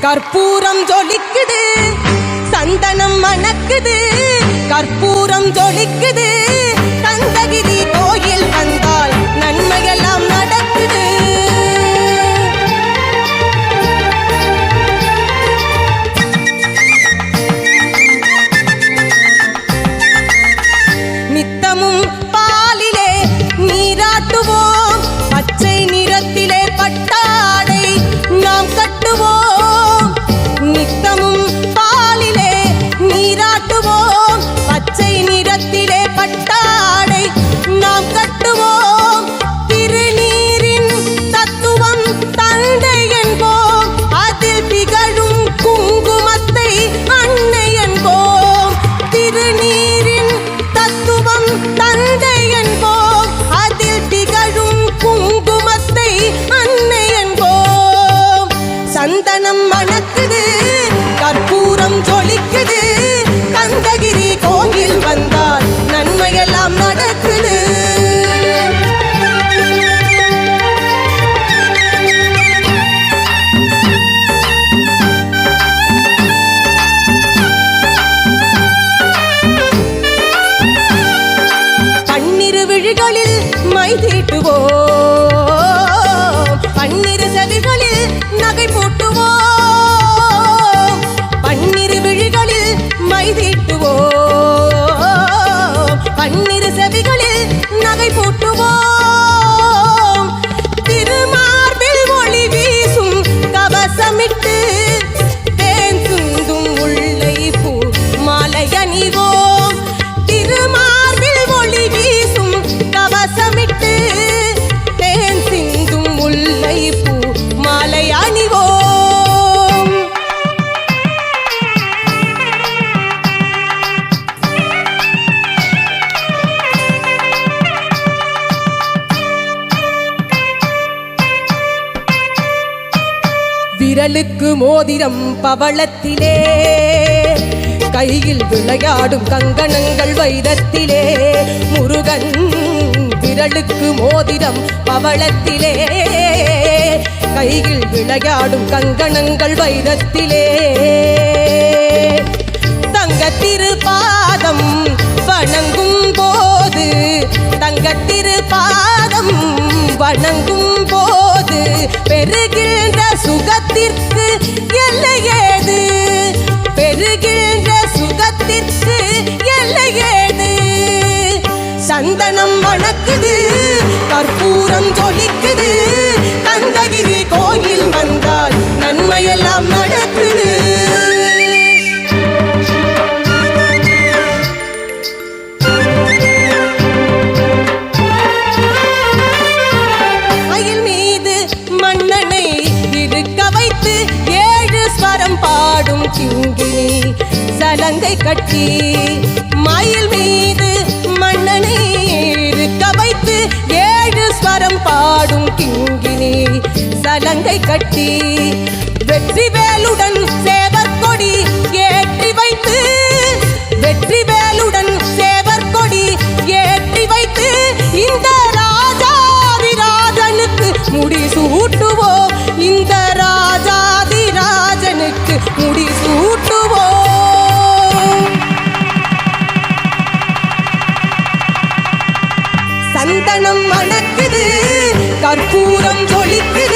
கற்பூரம் ஜொலிக்குது, சந்தனம் மணக்குது, கற்பூரம் ஜொலிக்குது. கந்தகிரி கோயில் வந்தால் நன்மையெல்லாம் நடக்குது. நித்தமும் பாலிலே நீராட்டுவோம், பச்சை நிறத்திலே பட்டாடை நாம் கட்டுவோம். நித்தமும் பாலிலே நீராட்டுவோம், பச்சை நிறத்திலே பட்டாடை நாம் கட்டுவோம். திருநீரின் தத்துவம் தந்தை என்போம், அதில் திகழும் குங்குமத்தை அன்னை என்போம். திருநீரின் தத்துவம் தந்தை என்போம், அதில் திகழும் குங்குமத்தை அன்னை என்போம். சந்தனம் மணக்குது, கற்பூரம் ஜொலிக்குது, கந்தகிரி கோயில் வந்தால் நன்மையெல்லாம் நடக்குது. பன்னிரு விழிகளில் மை தீட்டுவோம், பன்னிரு செவிகளில் நகை போட்டுவோம். பன்னிரு விழிகளில் மை தீட்டுவோம், பன்னிரு செவிகளில் நகை போட்டுவோம். திருமார்பில் ஒளி வீசும் கவசமிட்டு தேன் சிந்தும் முல்லை பூ மாலை அணிவோம். திருமார்பில் ஒளி வீசும் கவசமிட்டு தேன் சிந்தும் முல்லை பூ மாலை அணிவோம். விரலுக்கு மோதிரம் பவளத்திலே, கையில் விளையாடும் கங்கணங்கள் வைரத்திலே. முருகன் விரலுக்கு மோதிரம் பவளத்திலே, கையில் விளையாடும் கங்கணங்கள் வைரத்திலே. தங்கத்திருப்பாதம் வணங்கும் போது, தங்கத்திருப்பாதம் வணங்கும் போது பெருகின்ற சுகத்திற்கு எல்லையேது, பெருகின்ற சுகத்திற்கு எல்லையேது. சந்தனம் மணக்குது, கற்பூரம் ஜொலிக்குது, கந்தகிரி கோயில் வந்தால் நன்மையெல்லாம் நடக்குது. மயில் மீது மன்னனை இருக்க வைத்து 7 ஸ்வரம் பாடும் கிங்கினி சலங்கை கட்டி. மயில் மீது மன்னனை இருக்க வைத்து 7 ஸ்வரம் பாடும் கிங்கினி சலங்கை கட்டி. வெற்றி வேலுடன் சேவர் கொடி ஏற்றி வைத்து, வெற்றி வேலுடன் சேவர் கொடி ஏற்றி வைத்து இந்த ராஜாதிராஜனுக்கு முடி சூட்டுவோம், இந்த ராஜாதிராஜனுக்கு முடி சூட்டுவோம். சந்தனம் மணக்குது, கற்பூரம் ஜொலிக்குது,